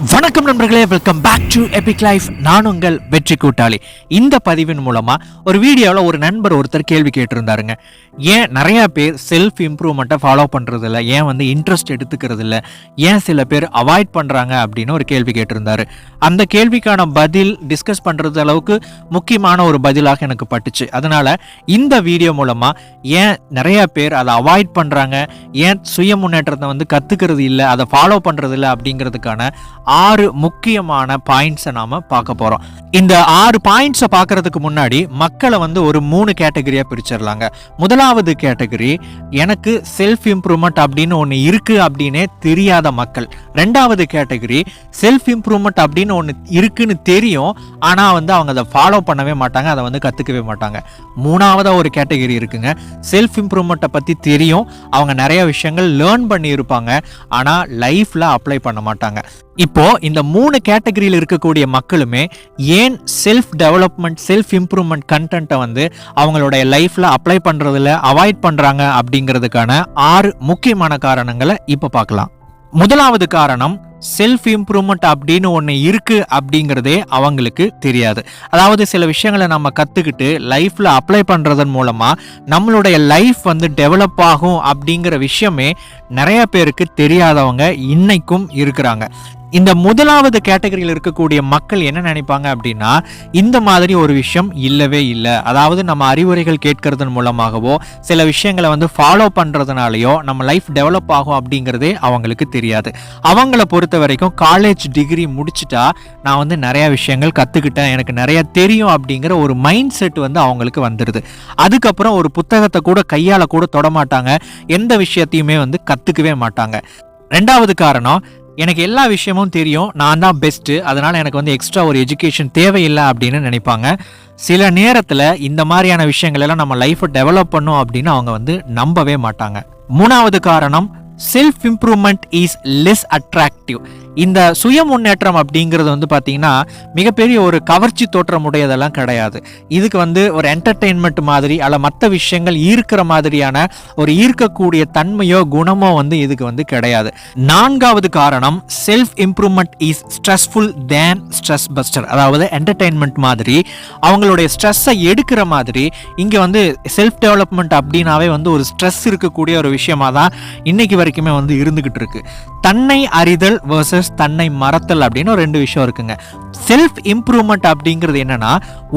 வணக்கம் நண்பர்களே, welcome back to Epic Life. நான் உங்கள் வெற்றி கூட்டாளி. இந்த பதிவின் மூலமா ஒரு வீடியோவில் ஒரு நண்பர் ஒருத்தர் கேள்வி கேட்டிருந்தாருங்க. ஏன் நிறைய பேர் செல்ஃப் இம்ப்ரூவ்மெண்ட்டை ஃபாலோ பண்ணுறது இல்லை, ஏன் இன்ட்ரெஸ்ட் எடுத்துக்கிறது இல்லை, ஏன் சில பேர் அவாய்ட் பண்ணுறாங்க அப்படின்னு ஒரு கேள்வி கேட்டிருந்தாரு. அந்த கேள்விக்கான பதில் டிஸ்கஸ் பண்ணுறது அளவுக்கு முக்கியமான ஒரு பதிலாக எனக்கு பட்டுச்சு. அதனால் இந்த வீடியோ மூலமாக ஏன் நிறைய பேர் அதை அவாய்ட் பண்ணுறாங்க, ஏன் சுய முன்னேற்றத்தை கற்றுக்கிறது இல்லை, அதை ஃபாலோ பண்ணுறது இல்லை அப்படிங்கிறதுக்கான 6 முக்கியமான பாயிண்ட்ஸை நாம பார்க்க போறோம். இந்த 6 பாயிண்ட்ஸை பார்க்கறதுக்கு முன்னாடி மக்களை ஒரு 3 கேட்டகரியா பிரிச்சிடலாங்க. முதலாவது கேட்டகரி, எனக்கு செல்ஃப் இம்ப்ரூவ்மெண்ட் அப்படின்னு ஒன்று இருக்கு அப்படின்னே தெரியாத மக்கள். ரெண்டாவது கேட்டகரி, செல்ஃப் இம்ப்ரூவ்மெண்ட் அப்படின்னு ஒன்று இருக்குன்னு தெரியும், ஆனா அவங்க அதை ஃபாலோ பண்ணவே மாட்டாங்க, அதை கத்துக்கவே மாட்டாங்க. மூணாவதா ஒரு கேட்டகரி இருக்குங்க, செல்ஃப் இம்ப்ரூவ்மெண்ட்டை பத்தி தெரியும், அவங்க நிறைய விஷயங்கள் லேர்ன் பண்ணி இருப்பாங்க, ஆனா லைஃப்ல அப்ளை பண்ண மாட்டாங்க. இப்போ இந்த 3 கேட்டகரியில் இருக்கக்கூடிய மக்களுமே ஏன் செல்ஃப் டெவலப்மெண்ட், செல்ஃப் இம்ப்ரூவ்மெண்ட் கண்டென்ட்டை அவங்களுடைய லைஃப்ல அப்ளை பண்றதுல அவாய்ட் பண்றாங்க அப்படிங்கிறதுக்கான 6 முக்கியமான காரணங்களை இப்ப பார்க்கலாம். முதலாவது காரணம், செல்ஃப் இம்ப்ரூவ்மெண்ட் அப்படின்னு ஒன்று இருக்கு அப்படிங்கிறதே அவங்களுக்கு தெரியாது. அதாவது சில விஷயங்களை நம்ம கற்றுக்கிட்டு லைஃப்பில் அப்ளை பண்ணுறதன் மூலமாக நம்மளுடைய லைஃப் டெவலப் ஆகும் அப்படிங்கிற விஷயமே நிறைய பேருக்கு தெரியாதவங்க இன்னைக்கும் இருக்கிறாங்க. இந்த முதலாவது கேட்டகரியில் இருக்கக்கூடிய மக்கள் என்ன நினைப்பாங்க அப்படின்னா, இந்த மாதிரி ஒரு விஷயம் இல்லவே இல்லை. அதாவது நம்ம அறிவுரைகள் கேட்கறதன் மூலமாகவோ சில விஷயங்களை ஃபாலோ பண்ணுறதுனாலையோ நம்ம லைஃப் டெவலப் ஆகும் அப்படிங்கிறதே அவங்களுக்கு தெரியாது. அவங்கள பொறுத்த வரைக்கும் காலேஜ் டிகிரி முடிச்சுட்டா நான் நிறைய விஷயங்கள் கற்றுக்கிட்டேன், எனக்கு நிறைய தெரியும் அப்படிங்கிற ஒரு மைண்ட் செட் அவங்களுக்கு வந்துடுது. அதுக்கப்புறம் ஒரு புத்தகத்தை கூட கையால கூட தொடமாட்டாங்க, எந்த விஷயத்தையுமே கற்றுக்கவே மாட்டாங்க. ரெண்டாவது காரணம், எனக்கு எல்லா விஷயமும் தெரியும், நான் தான் பெஸ்ட்டு, அதனால் எனக்கு எக்ஸ்ட்ரா ஒரு எஜுகேஷன் தேவையில்லை அப்படின்னு நினைப்பாங்க. சில நேரத்தில் இந்த மாதிரியான விஷயங்கள் எல்லாம் நம்ம லைஃப்பை டெவலப் பண்ணும் அப்படின்னு அவங்க நம்பவே மாட்டாங்க. மூணாவது காரணம், self improvement is less attractive. இந்த சுய முன்னேற்றம் அப்படிங்கிறது பார்த்தீங்கன்னா மிகப்பெரிய ஒரு கவர்ச்சி தோற்றம் உடையதெல்லாம் கிடையாது. இதுக்கு ஒரு என்டர்டெயின்மெண்ட் மாதிரி அல்ல மற்ற விஷயங்கள் ஈர்க்கிற மாதிரியான ஒரு ஈர்க்கக்கூடிய தன்மையோ குணமோ இதுக்கு கிடையாது. நான்காவது காரணம், self improvement is stressful than stress buster. அதாவது என்டர்டெயின்மெண்ட் மாதிரி அவங்களுடைய ஸ்ட்ரெஸ்ஸை எடுக்கிற மாதிரி இங்கே செல்ஃப் டெவலப்மெண்ட் அப்படின்னாவே ஒரு ஸ்ட்ரெஸ் இருக்கக்கூடிய ஒரு விஷயமா தான் இன்னைக்கு வரைக்குமே இருந்துகிட்டு இருக்கு. தன்னை அறிதல் வர்சஸ் தன்னை மறத்தல் அப்படின்னு ஒரு 2 விஷயம் இருக்குங்க. செல்ஃப் இம்ப்ரூவ்மெண்ட் அப்படிங்கிறது என்னன்னா,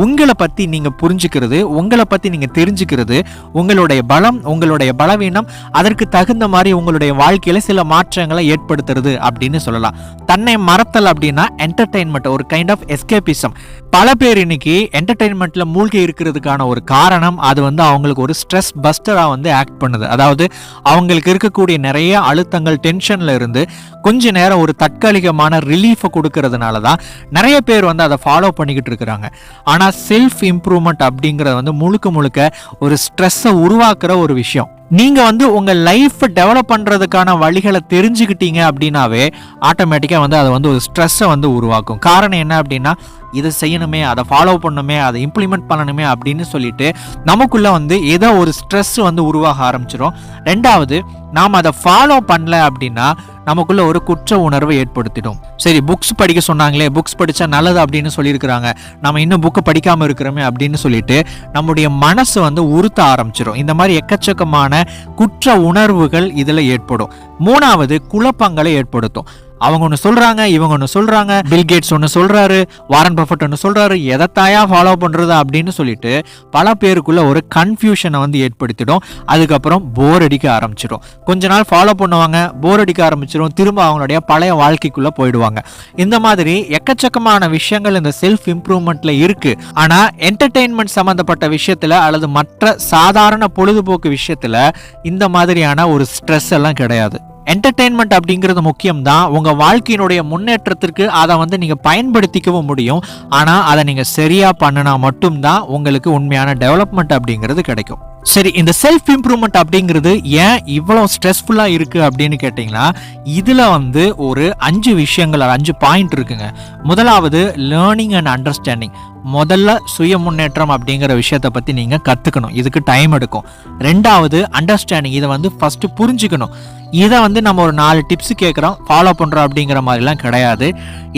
உங்களை பத்தி நீங்க புரிஞ்சுக்கிறது, உங்களை பத்தி நீங்க தெரிஞ்சுக்கிறது, உங்களுடைய பலம், உங்களுடைய பலவீனம், அதற்கு தகுந்த மாதிரி உங்களுடைய வாழ்க்கையில சில மாற்றங்களை ஏற்படுத்துறது அப்படின்னு சொல்லலாம். தன்னை மறத்தல் அப்படின்னா என்டர்டெயின்மெண்ட், ஒரு கைண்ட் ஆஃப் எஸ்கேபிசம். பல பேர் இன்னைக்கு என்டர்டெயின்மெண்ட்ல மூழ்கி இருக்கிறதுக்கான ஒரு காரணம், அது அவங்களுக்கு ஒரு ஸ்ட்ரெஸ் பஸ்டரா ஆக்ட் பண்ணுது. அதாவது அவங்களுக்கு இருக்கக்கூடிய நிறைய அழுத்தங்கள், டென்ஷன்ல இருந்து கொஞ்ச நேரம் ஒரு தற்காலிகமான ரிலீஃபை கொடுக்கறதுனால தான் நிறைய பேர் அதை ஃபாலோ பண்ணிக்கிட்டு இருக்கிறாங்க. ஆனா செல்ஃப் இம்ப்ரூவ்மெண்ட் அப்படிங்கிறது முழுக்க முழுக்க ஒரு ஸ்ட்ரெஸ்ஸை உருவாக்குற ஒரு விஷயம். நீங்க உங்க லைஃப் டெவலப் பண்றதுக்கான வழிகளை தெரிஞ்சுக்கிட்டீங்க அப்படின்னாவே ஆட்டோமேட்டிக்கா அது ஒரு ஸ்ட்ரெஸ்ஸை உருவாக்கும். காரணம் என்ன அப்படின்னா, இதை செய்யணுமே, அதை ஃபாலோ பண்ணணுமே, அதை இம்ப்ளிமெண்ட் பண்ணணுமே அப்படின்னு சொல்லிட்டு நமக்குள்ள ஏதோ ஒரு ஸ்ட்ரெஸ் உருவாக ஆரம்பிச்சிடும். ரெண்டாவது, நாம் அதை ஃபாலோ பண்ணல அப்படின்னா நமக்குள்ள ஒரு குற்ற உணர்வை ஏற்படுத்திடும். சரி, புக்ஸ் படிக்க சொன்னாங்களே, புக்ஸ் படிச்சா நல்லது அப்படின்னு சொல்லியிருக்கிறாங்க, நம்ம இன்னும் புக்கை படிக்காம இருக்கிறோமே அப்படின்னு சொல்லிட்டு நம்முடைய மனசு உறுத்த ஆரம்பிச்சிடும். இந்த மாதிரி எக்கச்சக்கமான குற்ற உணர்வுகள் இதுல ஏற்படும். மூணாவது, குழப்பங்களை ஏற்படுத்தும். அவங்க ஒன்று சொல்றாங்க, இவங்க ஒன்று சொல்றாங்க, பில் கேட்ஸ் ஒன்று சொல்றாரு, வாரன் பஃபெட் ஒன்று சொல்றாரு, எதைத்தாயா ஃபாலோ பண்றது அப்படின்னு சொல்லிட்டு பல பேருக்குள்ள ஒரு கன்ஃபியூஷனை ஏற்படுத்திடும். அதுக்கப்புறம் போர் அடிக்க ஆரம்பிச்சிடும். கொஞ்ச நாள் ஃபாலோ பண்ணுவாங்க, போர் அடிக்க ஆரம்பிச்சிடும், திரும்ப அவங்களுடைய பழைய வாழ்க்கைக்குள்ள போயிடுவாங்க. இந்த மாதிரி எக்கச்சக்கமான விஷயங்கள் இந்த செல்ஃப் இம்ப்ரூவ்மெண்ட்ல இருக்கு. ஆனா என்டர்டெயின்மெண்ட் சம்பந்தப்பட்ட விஷயத்துல அல்லது மற்ற சாதாரண பொழுதுபோக்கு விஷயத்துல இந்த மாதிரியான ஒரு ஸ்ட்ரெஸ் எல்லாம் கிடையாது. என்டர்டெயின்மெண்ட் அப்படிங்கிறது முக்கியம் தான், உங்க வாழ்க்கையினுடைய முன்னேற்றத்திற்கு அதை நீங்க பயன்படுத்திக்கவும் முடியும். ஆனா அதை நீங்க சரியா பண்ணினா மட்டும்தான் உங்களுக்கு உண்மையான டெவலப்மெண்ட் அப்படிங்கிறது கிடைக்கும். சரி, இந்த செல்ஃப் இம்ப்ரூவ்மெண்ட் அப்படிங்கிறது ஏன் இவ்வளவு ஸ்ட்ரெஸ்ஃபுல்லா இருக்கு அப்படின்னு கேட்டீங்கன்னா, இதுல ஒரு 5 விஷயங்கள், 5 பாயிண்ட் இருக்குங்க. முதலாவது, லேர்னிங் அண்ட் அண்டர்ஸ்டாண்டிங். முதல்ல சுய முன்னேற்றம் அப்படிங்கிற விஷயத்தை பற்றி நீங்கள் கற்றுக்கணும். இதுக்கு டைம் எடுக்கும். ரெண்டாவது அண்டர்ஸ்டாண்டிங், இதை வந்து ஃபஸ்ட்டு புரிஞ்சுக்கணும். இதை வந்து நம்ம ஒரு 4 டிப்ஸ் கேட்குறோம், ஃபாலோ பண்ணுறோம் அப்படிங்கிற மாதிரிலாம் கிடையாது.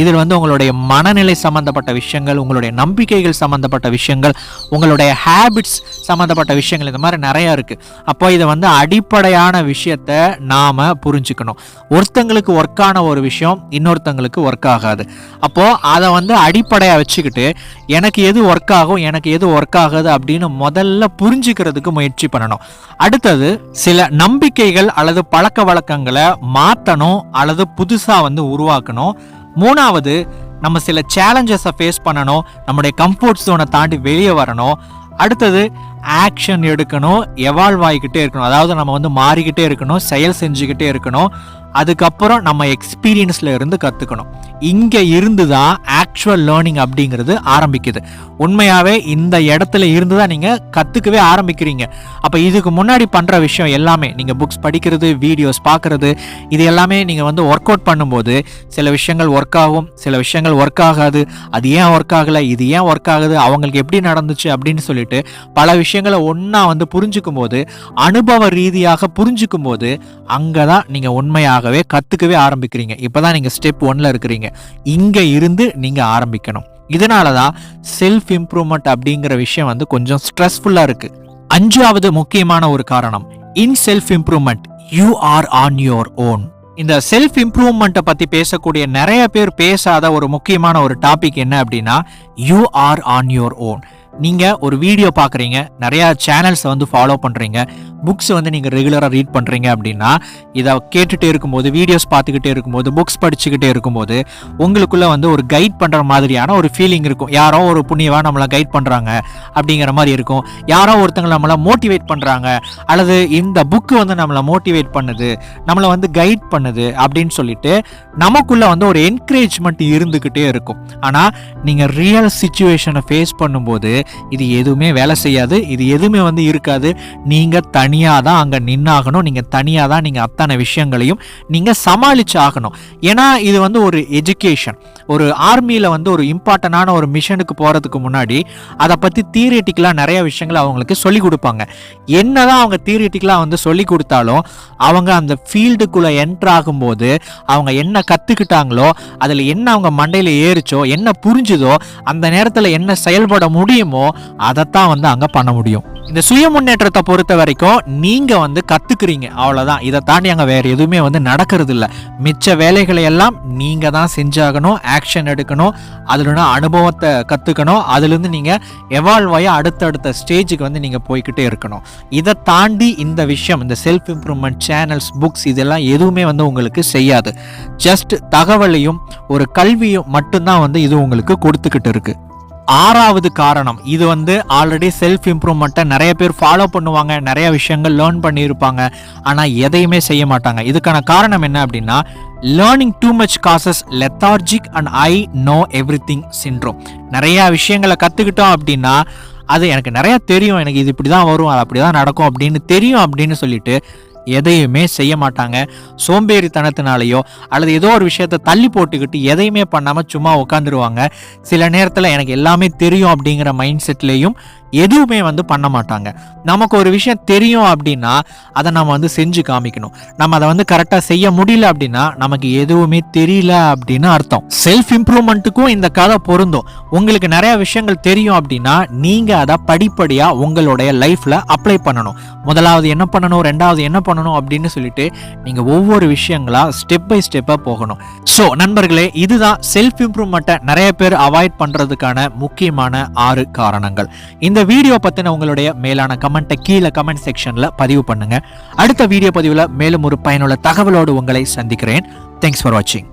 இதில் வந்து உங்களுடைய மனநிலை சம்மந்தப்பட்ட விஷயங்கள், உங்களுடைய நம்பிக்கைகள் சம்மந்தப்பட்ட விஷயங்கள், உங்களுடைய ஹேபிட்ஸ் சம்மந்தப்பட்ட விஷயங்கள், இந்த மாதிரி நிறையா இருக்குது. அப்போ இதை வந்து அடிப்படையான விஷயத்தை நாம் புரிஞ்சுக்கணும். ஒருத்தங்களுக்கு ஒர்க்கான ஒரு விஷயம் இன்னொருத்தங்களுக்கு ஒர்க் ஆகாது. அப்போது அதை வந்து அடிப்படையாக வச்சுக்கிட்டு எனக்கு எது ஒர்க் ஆகும், எனக்கு எது ஒர்க் ஆகாது அப்படின்னு முதல்ல புரிஞ்சுக்கிறதுக்கு முயற்சி பண்ணணும். அடுத்தது சில நம்பிக்கைகள் அல்லது பழக்க வழக்கங்களை மாற்றணும் அல்லது புதுசாக வந்து உருவாக்கணும். மூணாவது நம்ம சில சேலஞ்சஸை ஃபேஸ் பண்ணணும், நம்முடைய கம்ஃபர்ட் ஜோனை தாண்டி வெளியே வரணும். அடுத்தது ஆக்ஷன் எடுக்கணும், எவால்வ் ஆகிக்கிட்டே இருக்கணும். அதாவது நம்ம வந்து மாறிக்கிட்டே இருக்கணும், செயல் செஞ்சுக்கிட்டே இருக்கணும். அதுக்கப்புறம் நம்ம எக்ஸ்பீரியன்ஸில் இருந்து கற்றுக்கணும். இங்கே இருந்து தான் ஆக்சுவல் லேர்னிங் அப்படிங்கிறது ஆரம்பிக்குது. உண்மையாகவே இந்த இடத்துல இருந்து தான் நீங்கள் கற்றுக்கவே ஆரம்பிக்கிறீங்க. அப்போ இதுக்கு முன்னாடி பண்ணுற விஷயம் எல்லாமே, நீங்கள் புக்ஸ் படிக்கிறது, வீடியோஸ் பார்க்குறது, இது எல்லாமே நீங்கள் வந்து ஒர்க் அவுட் பண்ணும்போது சில விஷயங்கள் ஒர்க் ஆகும், சில விஷயங்கள் ஒர்க் ஆகாது. அது ஏன் ஒர்க் ஆகலை, இது ஏன் ஒர்க் ஆகுது, அவங்களுக்கு எப்படி நடந்துச்சு அப்படின்னு சொல்லிட்டு பல விஷயங்களை ஒன்றா வந்து புரிஞ்சுக்கும் போது, அனுபவ ரீதியாக புரிஞ்சுக்கும் போது அங்கே தான் நீங்கள் உண்மையாக கத்துக்கவே ஆரம்பிக்கிறீங்க. இப்பதான் நீங்க ஸ்டெப் 1ல இருக்கிறீங்க. இங்க இருந்து நீங்க ஆரம்பிக்கணும். இதனாலதான் செல்ஃப் இம்ப்ரூவ்மெண்ட் அப்படிங்கிற விஷயம் வந்து கொஞ்சம் ஸ்ட்ரெஸ்ஃபுல்லா இருக்கு. 5வது முக்கியமான ஒரு காரணம், இன் self improvement you are on your own. இந்த செல்ஃப் இம்ப்ரூவ்மெண்ட்டை பத்தி பேசக்கூடிய நிறைய பேர் பேசாத ஒரு முக்கியமான ஒரு டாபிக் என்ன அப்படின்னா, you are on your own. நீங்கள் ஒரு வீடியோ பார்க்குறீங்க, நிறையா சேனல்ஸை வந்து ஃபாலோ பண்ணுறீங்க, புக்ஸ் வந்து நீங்கள் ரெகுலராக ரீட் பண்ணுறீங்க அப்படின்னா, இதை கேட்டுகிட்டே இருக்கும்போது, வீடியோஸ் பார்த்துக்கிட்டே இருக்கும்போது, புக்ஸ் படிச்சுக்கிட்டே இருக்கும்போது உங்களுக்குள்ளே வந்து ஒரு கைட் பண்ணுற மாதிரியான ஒரு ஃபீலிங் இருக்கும். யாரோ ஒரு புண்ணியவா நம்மளை கைட் பண்ணுறாங்க அப்படிங்கிற மாதிரி இருக்கும். யாரோ ஒருத்தங்க நம்மளை மோட்டிவேட் பண்ணுறாங்க, அல்லது இந்த புக்கு வந்து நம்மளை மோட்டிவேட் பண்ணுது, நம்மளை வந்து கைட் பண்ணுது அப்படின்னு சொல்லிட்டு நமக்குள்ளே வந்து ஒரு என்கரேஜ்மெண்ட் இருந்துக்கிட்டே இருக்கும். ஆனால் நீங்கள் ரியல் சிச்சுவேஷனை ஃபேஸ் பண்ணும்போது இது எதுவுமே வேலை செய்யாது, இது எதுவுமே வந்து இருக்காது. நீங்க தனியா தான் அங்க நின்னாகணும், நீங்க தனியா தான் நீங்க அத்தனை விஷயங்களையும் நீங்க சமாளிச்சு ஆகணும். ஏன்னா இது வந்து ஒரு எஜுகேஷன். ஒரு ஆர்மியில வந்து ஒரு இம்பார்ட்டன்டான ஒரு மிஷனுக்கு போறதுக்கு முன்னாடி அதை பத்தி தியரிட்டிக்கலா நிறைய விஷயங்களை அவங்களுக்கு சொல்லி கொடுப்பாங்க. என்னதான் அவங்க தியரிட்டிக்கலா வந்து சொல்லி கொடுத்தாலும் அவங்க அந்த ஃபீல்டுக்குள்ள என்டர் ஆகும்போது அவங்க என்ன கத்துக்கிட்டாங்களோ, அதுல என்ன அவங்க மண்டையில ஏறிச்சோ, என்ன புரிஞ்சுதோ, அந்த நேரத்துல என்ன செயல்பட முடியுமோ அதைத்தான் வந்து அங்க பண்ண முடியும். இந்த சுய முன்னேற்றத்தை பொறுத்த வரைக்கும் நீங்க வந்து கத்துக்கிறீங்க, அவ்வளவுதான். இதை தாண்டி அங்க வேற எதுவுமே வந்து நடக்கிறது இல்லை. மிச்ச வேலைகளை எல்லாம் நீங்க தான் செஞ்சாகணும், ஆக்ஷன் எடுக்கணும், அதுல அனுபவத்தை கத்துக்கணும், அதுல இருந்து நீங்க எவால்வ் ஆகி அடுத்தடுத்த ஸ்டேஜுக்கு வந்து நீங்க போய்கிட்டே இருக்கணும். இதை தாண்டி இந்த விஷயம், இந்த செல்ஃப் இம்ப்ரூவ்மெண்ட் சேனல்ஸ், புக்ஸ் இதெல்லாம் எதுவுமே வந்து உங்களுக்கு செய்யாது. ஜஸ்ட் தகவலையும் ஒரு கல்வியும் மட்டும்தான் வந்து இது உங்களுக்கு கொடுத்துக்கிட்டு இருக்கு. 6வது காரணம், இது வந்து ஆல்ரெடி செல்ஃப் இம்ப்ரூவ்மெண்ட்டை நிறைய பேர் ஃபாலோ பண்ணுவாங்க, நிறைய விஷயங்கள் லேர்ன் பண்ணியிருப்பாங்க, ஆனால் எதையுமே செய்ய மாட்டாங்க. இதுக்கான காரணம் என்ன அப்படின்னா, learning too much causes lethargic and I know everything syndrome. நிறைய விஷயங்களை கற்றுக்கிட்டோம் அப்படின்னா, அது எனக்கு நிறைய தெரியும், எனக்கு இது இப்படி தான் வரும், அது அப்படி தான் நடக்கும் அப்படின்னு தெரியும் அப்படின்னு சொல்லிட்டு எதையுமே செய்ய மாட்டாங்க. சோம்பேறித்தனத்தினாலேயோ அல்லது ஏதோ ஒரு விஷயத்தை தள்ளி போட்டுக்கிட்டு எதையுமே பண்ணாமல் சும்மா உட்காந்துருவாங்க. சில நேரத்தில் எனக்கு எல்லாமே தெரியும் அப்படிங்கிற மைண்ட் செட்லேயும் எதுவுமே வந்து பண்ண மாட்டாங்க. நமக்கு ஒரு விஷயம் தெரியும் அப்படின்னா அதை நம்ம வந்து செஞ்சு காமிக்கணும். நம்ம அதை வந்து கரெக்டாக செய்ய முடியல அப்படின்னா நமக்கு எதுவுமே தெரியல அப்படின்னு அர்த்தம். செல்ஃப் இம்ப்ரூவ்மெண்ட்டுக்கும் இந்த கதை பொருந்தும். உங்களுக்கு நிறைய விஷயங்கள் தெரியும் அப்படின்னா நீங்கள் அதை படிப்படியாக உங்களுடைய லைஃப்பில் அப்ளை பண்ணணும். முதலாவது என்ன பண்ணணும், ரெண்டாவது என்ன பண்ணணும் அப்படின்னு சொல்லிட்டு நீங்கள் ஒவ்வொரு விஷயங்களா ஸ்டெப் பை ஸ்டெப்பாக போகணும். ஸோ நண்பர்களே, இதுதான் செல்ஃப் இம்ப்ரூவ்மெண்ட்டை நிறைய பேர் அவாய்ட் பண்ணுறதுக்கான முக்கியமான 6 காரணங்கள். இந்த வீடியோ பத்தின உங்களுடைய மேலான கமெண்ட்டை கீழே கமெண்ட் செக்ஷன்ல பதிவு பண்ணுங்க. அடுத்த வீடியோ பதிவுல மேலும் ஒரு பயனுள்ள தகவலோடு உங்களை சந்திக்கிறேன். தேங்க்ஸ் ஃபார் வாட்சிங்.